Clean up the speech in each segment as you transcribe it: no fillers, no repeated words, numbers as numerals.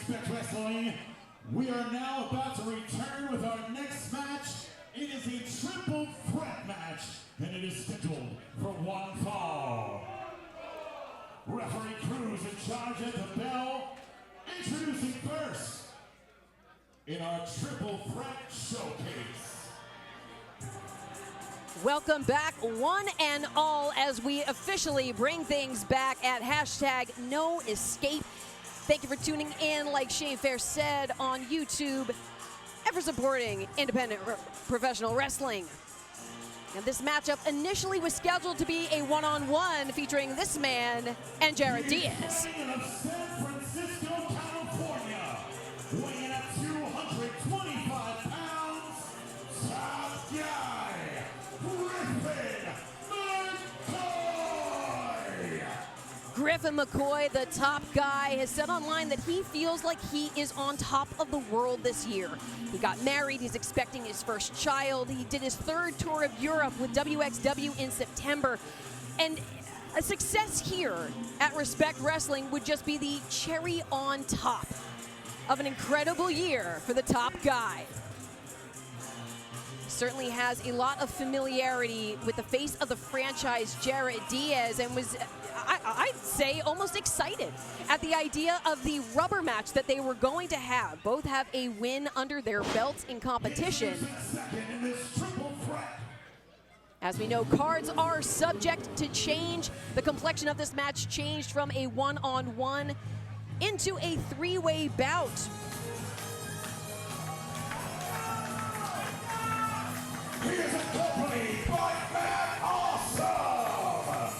Respect Wrestling. We are now about to return with our next match. It is a triple threat match, and it is scheduled for one fall. Referee Cruz in charge at the bell. Introducing first in our triple threat showcase. Welcome back, one and all, as we officially bring things back at #NoEscape. Thank you for tuning in, like Shane Fair said, on YouTube, and for supporting independent professional wrestling. And this matchup initially was scheduled to be a one-on-one featuring this man and Jarett Diaz. Of San Francisco, California, weighing at 225 pounds, top guy, Griffin McCoy. Griffin McCoy, the top guy, has said online that he feels like he is on top of the world this year. He got married, he's expecting his first child, he did his third tour of Europe with WXW in September, and a success here at Respect Wrestling would just be the cherry on top of an incredible year for the top guy. Certainly has a lot of familiarity with the face of the franchise, Jarett Diaz, and was, I'd say, almost excited at the idea of the rubber match that they were going to have. Both have a win under their belts in competition. As we know, cards are subject to change. The complexion of this match changed from a one-on-one into a three-way bout. He is accompanied by Matt Awesome,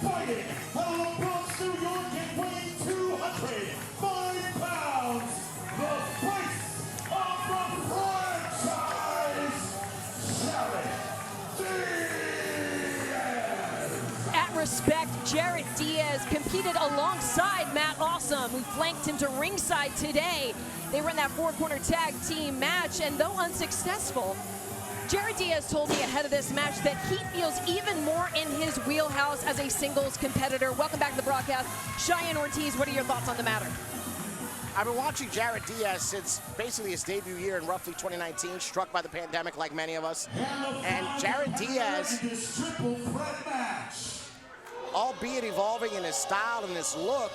fighting out of the Bronx, New York, and weighing 205 pounds, the face of the franchise, Jarett Diaz. At Respect, Jarett Diaz competed alongside Matt Awesome, who flanked him to ringside today. They ran that four-corner tag team match, and though unsuccessful, Jarett Diaz told me ahead of this match that he feels even more in his wheelhouse as a singles competitor. Welcome back to the broadcast. Cheyenne Ortiz, what are your thoughts on the matter? I've been watching Jarett Diaz since basically his debut year in roughly 2019, struck by the pandemic like many of us. And Jarett Diaz, albeit evolving in his style and his look,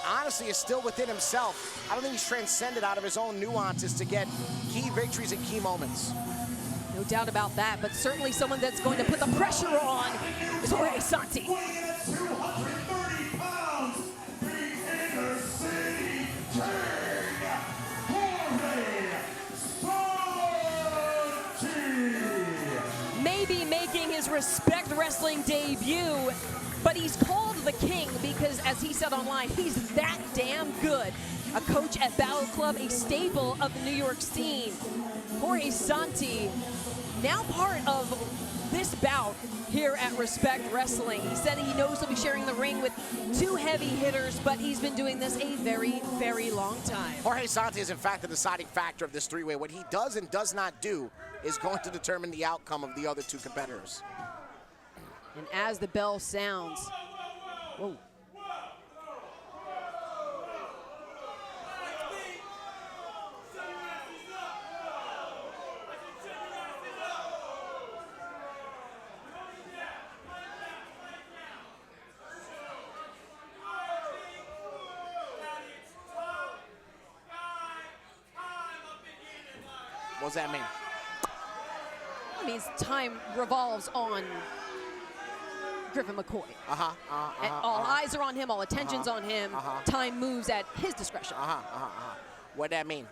honestly is still within himself. I don't think he's transcended out of his own nuances to get key victories at key moments. No doubt about that, but certainly someone that's going to put the pressure on is Jorge Santi. Weighing at 230 pounds, the InnerCity King, Jorge Santi. Maybe making his Respect Wrestling debut, but he's called the King because, as he said online, he's that damn good. A coach at Battle Club, a staple of the New York scene. Jorge Santi, now part of this bout here at Respect Wrestling. He said he knows he'll be sharing the ring with two heavy hitters, but he's been doing this a very, very long time. Jorge Santi is in fact the deciding factor of this three-way. What he does and does not do is going to determine the outcome of the other two competitors. And as the bell sounds, whoa. What does that mean? It means time revolves on Griffin McCoy. And all eyes are on him, all attention's on him. Time moves at his discretion. What does that mean?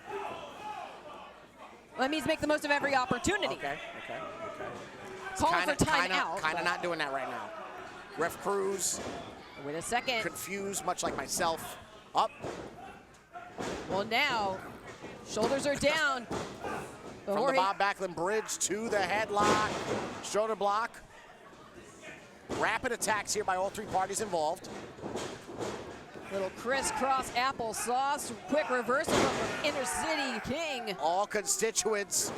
Well, that means make the most of every opportunity. Okay. Calling for time out. Kind of not doing that right now. Ref Cruz. Wait a second. Confused, much like myself. Up. Well, now, shoulders are down. From the Bob Backlund Bridge to the headlock. Shoulder block. Rapid attacks here by all three parties involved. Little crisscross applesauce. Quick reversal from InnerCity King. All constituents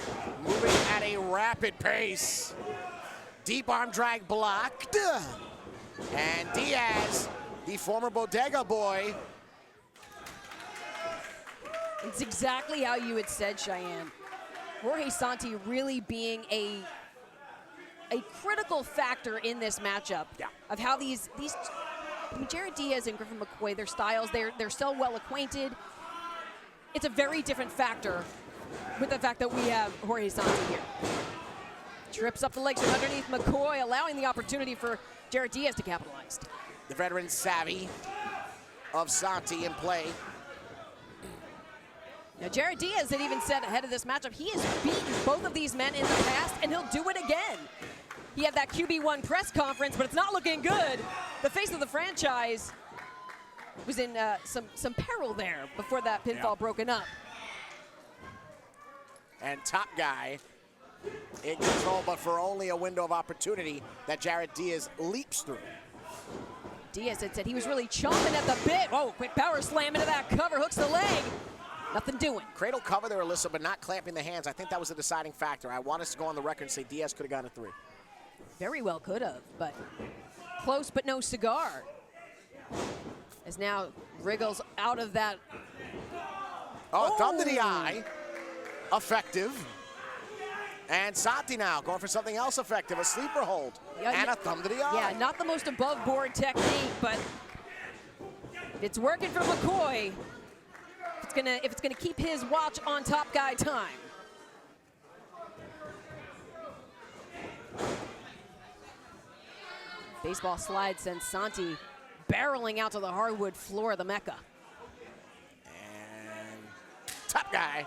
moving at a rapid pace. Deep arm drag blocked. And Diaz, the former Bodega boy, It's exactly how you had said, Cheyenne. Jorge Santi really being a critical factor in this matchup. Yeah. Of how these I mean, Jarett Diaz and Griffin McCoy, their styles, they're so well acquainted. It's a very different factor with the fact that we have Jorge Santi here. Trips up the legs from underneath McCoy, allowing the opportunity for Jarett Diaz to capitalize. The veteran savvy of Santi in play. Now, Jarett Diaz had even said ahead of this matchup, he has beaten both of these men in the past, and he'll do it again. He had that QB1 press conference, but it's not looking good. The face of the franchise was in some peril there before that pinfall broken up. And top guy in control, but for only a window of opportunity that Jarett Diaz leaps through. Diaz had said he was really chomping at the bit. Whoa, quick power slam into that cover, hooks the leg. Nothing doing. Cradle cover there, Alyssa, but not clamping the hands. I think that was the deciding factor. I want us to go on the record and say Diaz could have gotten a 3. Very well could have, but close but no cigar. As now wriggles out of that. Oh, thumb to the eye. Effective. And Santi now going for something else effective, a sleeper hold, and a thumb to the eye. Yeah, not the most above board technique, but it's working for McCoy. If it's gonna keep his watch on top guy time. Baseball slide sends Santi barreling out to the hardwood floor of the Mecca. And top guy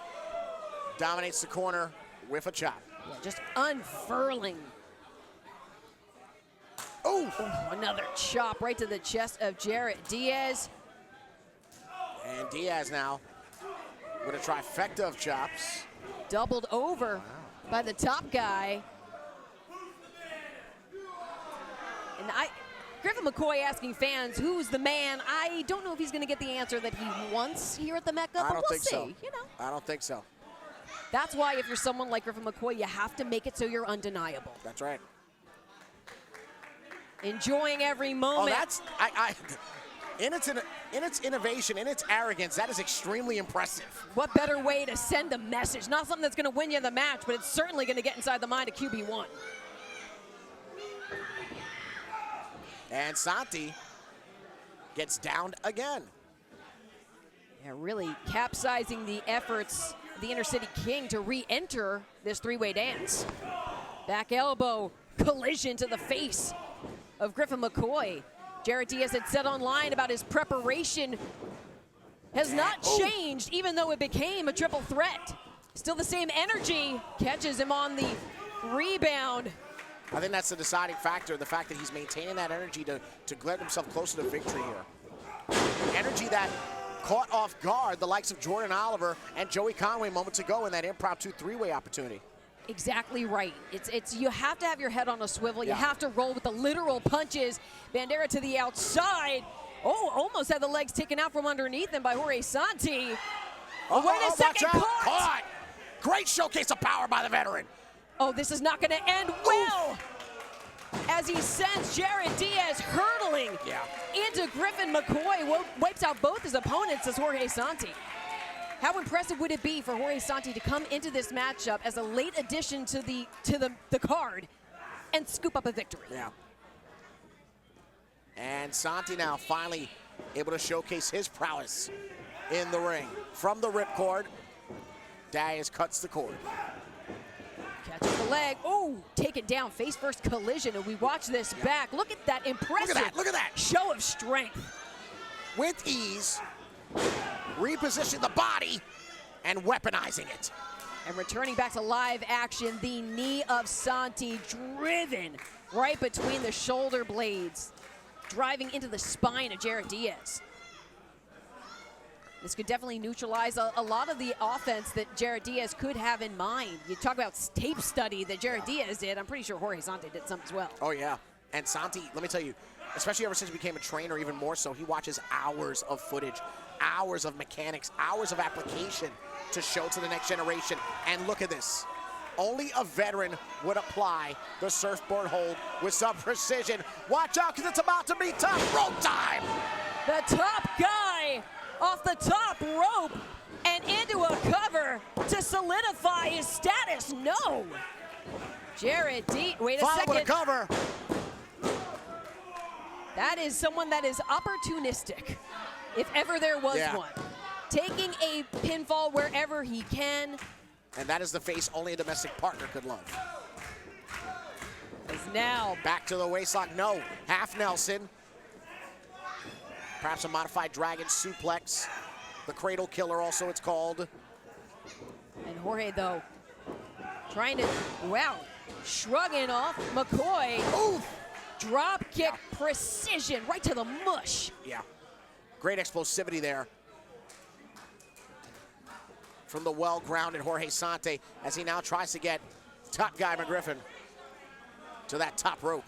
dominates the corner with a chop. Yeah, just unfurling. Oh! Another chop right to the chest of Jarett Diaz. And Diaz now with a trifecta of chops. Doubled over by the top guy. And Griffin McCoy asking fans, who's the man? I don't know if he's going to get the answer that he wants here at the Mecca, but we'll see. You know, I don't think so. that's why if you're someone like Griffin McCoy, you have to make it so you're undeniable. That's right. Enjoying every moment. Oh, that's in its innovation, in its arrogance, that is extremely impressive. What better way to send a message? Not something that's going to win you the match, but it's certainly going to get inside the mind of QB1. And Santi gets downed again. Yeah, really capsizing the efforts of the InnerCity King to re-enter this three-way dance. Back elbow collision to the face of Griffin McCoy. Jarett Diaz had said online about his preparation has not changed, even though it became a triple threat. Still the same energy, catches him on the rebound. I think that's the deciding factor, the fact that he's maintaining that energy to get himself closer to victory here. Energy that caught off guard the likes of Jordan Oliver and Joey Conway moments ago in that impromptu three-way opportunity. Exactly right. It's you have to have your head on a swivel. You have to roll with the literal punches. Bandera to the outside. Oh, almost had the legs taken out from underneath him by Jorge Santi. Oh, wait a second, caught! Great showcase of power by the veteran. Oh, this is not going to end well. As he sends Jarett Diaz hurtling into Griffin McCoy, wipes out both his opponents as Jorge Santi. How impressive would it be for Jorge Santi to come into this matchup as a late addition to the card and scoop up a victory? Yeah. And Santi now finally able to showcase his prowess in the ring. From the ripcord, Diaz cuts the cord. Catches the leg. Oh, taken down, face first collision, and we watch this back. Look at that impressive Look at that. Show of strength. With ease, repositioning the body and weaponizing it. And returning back to live action, the knee of Santi driven right between the shoulder blades, driving into the spine of Jarett Diaz. This could definitely neutralize a lot of the offense that Jarett Diaz could have in mind. You talk about tape study that Jarett Diaz did. I'm pretty sure Jorge Santi did some as well. Oh, yeah. And Santi, let me tell you, especially ever since he became a trainer, even more so, he watches hours of footage, hours of mechanics, hours of application to show to the next generation. And look at this. Only a veteran would apply the surfboard hold with some precision. Watch out, because it's about to be tough. Rope time! The top guy off the top rope and into to solidify his status. No. Jarett Diaz, wait a Follow second. with a cover. That is someone that is opportunistic, if ever there was one. Taking a pinfall wherever he can. And that is the face only a domestic partner could love. Is now back to the waistlock. No, half Nelson. Perhaps a modified dragon suplex. The cradle killer also it's called. And Jorge though, trying to, wow, shrugging off McCoy. Ooh! Drop kick precision right to the mush. Yeah, great explosivity there from the well-grounded Jorge Santi as he now tries to get top guy Griffin to that top rope.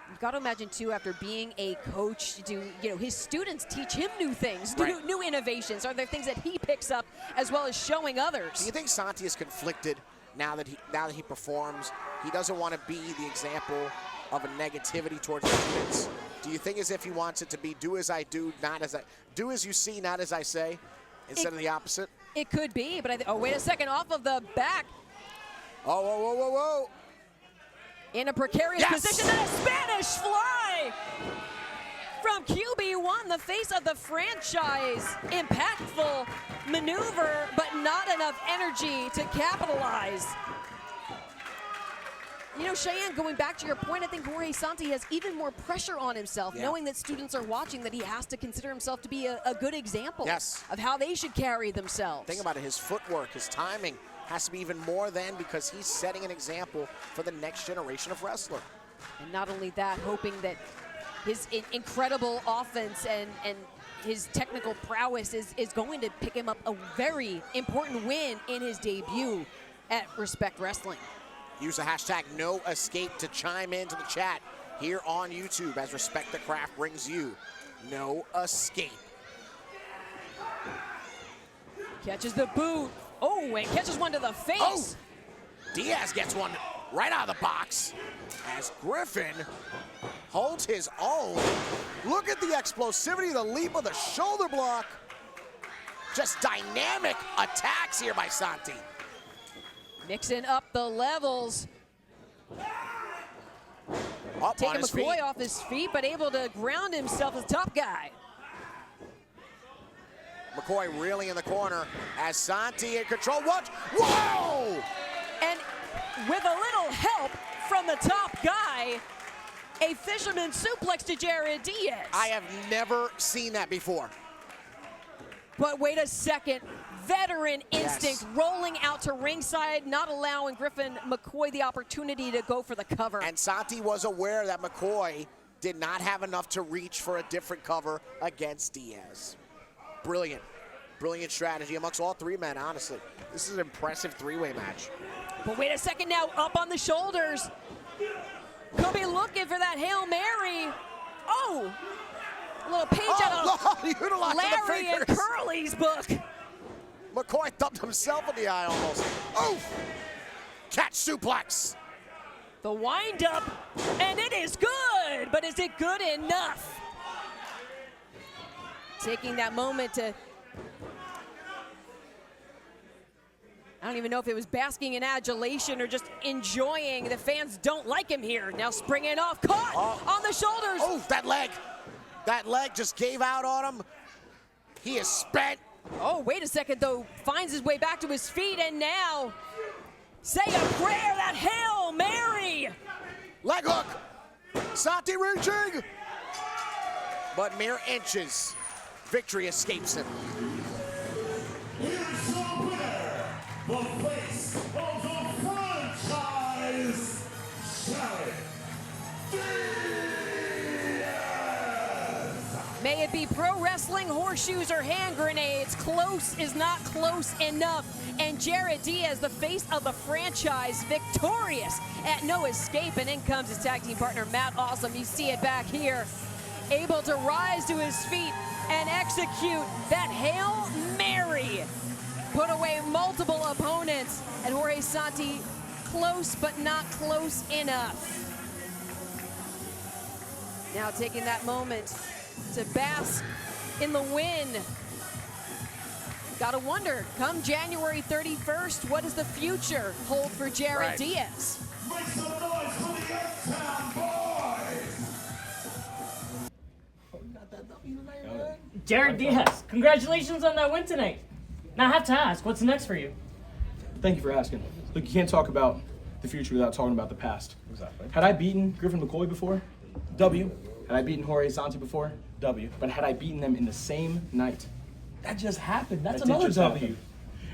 You've got to imagine too, after being a coach, his students teach him new things, new innovations. Are there things that he picks up as well as showing others? Do you think Santi is conflicted now that he performs? He doesn't want to be the example of a negativity towards his students. Do you think as if he wants it to be do as I do, not as I do, as you see, not as I say, instead of the opposite? It could be, but oh, wait a second, off of the back. Oh, whoa, whoa, whoa, whoa. In a precarious position and a Spanish fly from QB1, the face of the franchise. Impactful maneuver, but not enough energy to capitalize. You know, Cheyenne, going back to your point, I think Jorge Santi has even more pressure on himself, knowing that students are watching, that he has to consider himself to be a good example of how they should carry themselves. Think about it, his footwork, his timing has to be even more than, because he's setting an example for the next generation of wrestler. And not only that, hoping that his incredible offense and his technical prowess is going to pick him up a very important win in his debut at Respect Wrestling. Use the hashtag #NoEscape to chime into the chat here on YouTube as Respect the Craft brings you No Escape. Catches the boot. Oh, and catches one to the face. Oh! Diaz gets one right out of the box as Griffin holds his own. Look at the explosivity, the leap of the shoulder block. Just dynamic attacks here by Santi. Mixing up the levels. Taking McCoy off his feet, but able to ground himself as top guy. McCoy reeling in the corner as Santi in control. Watch! Whoa! And with a little help from the top guy, a fisherman suplex to Jarett Diaz. I have never seen that before. But wait a second. Veteran instinct rolling out to ringside, not allowing Griffin McCoy the opportunity to go for the cover. And Santi was aware that McCoy did not have enough to reach for a different cover against Diaz. Brilliant, brilliant strategy amongst all three men, honestly. This is an impressive three-way match. But wait a second now, up on the shoulders. Could be looking for that Hail Mary. Oh, a little page out of Larry and Curly's book. McCoy thumped himself in the eye almost. Oh! Catch suplex. The wind-up, and it is good, but is it good enough? Taking that moment to, I don't even know if it was basking in adulation or just enjoying. The fans don't like him here. Now springing off, caught on the shoulders. Oh, that leg. That leg just gave out on him. He is spent. Oh, wait a second, though. Finds his way back to his feet, and now say a prayer, that Hail Mary. Leg hook. Santi reaching. But mere inches. Victory escapes him. Here's your winner, the face of the franchise, Jarett Diaz. May it be pro wrestling, horseshoes, or hand grenades, close is not close enough. And Jarett Diaz, the face of the franchise, victorious at No Escape. And in comes his tag team partner, Matt Awesome. You see it back here. Able to rise to his feet and execute that Hail Mary. Put away multiple opponents. And Jorge Santi, close but not close enough. Now taking that moment to bask in the win. Gotta wonder, come January 31st, what does the future hold for Jarett Right. Diaz? Make some noise for the Uptown Boys! Jarett Diaz, congratulations on that win tonight. Now I have to ask, what's next for you? Thank you for asking. Look, you can't talk about the future without talking about the past. Exactly. Had I beaten Griffin McCoy before? W. Had I beaten Jorge Santi before? W. But had I beaten them in the same night? That just happened. That's That did another just W. happen.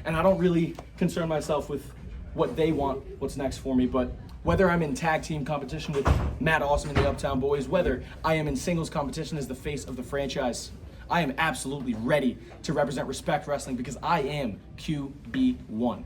And I don't really concern myself with what they want, what's next for me, but whether I'm in tag team competition with Matt Awesome and the Uptown Boys, whether I am in singles competition as the face of the franchise, I am absolutely ready to represent Respect Wrestling because I am QB1.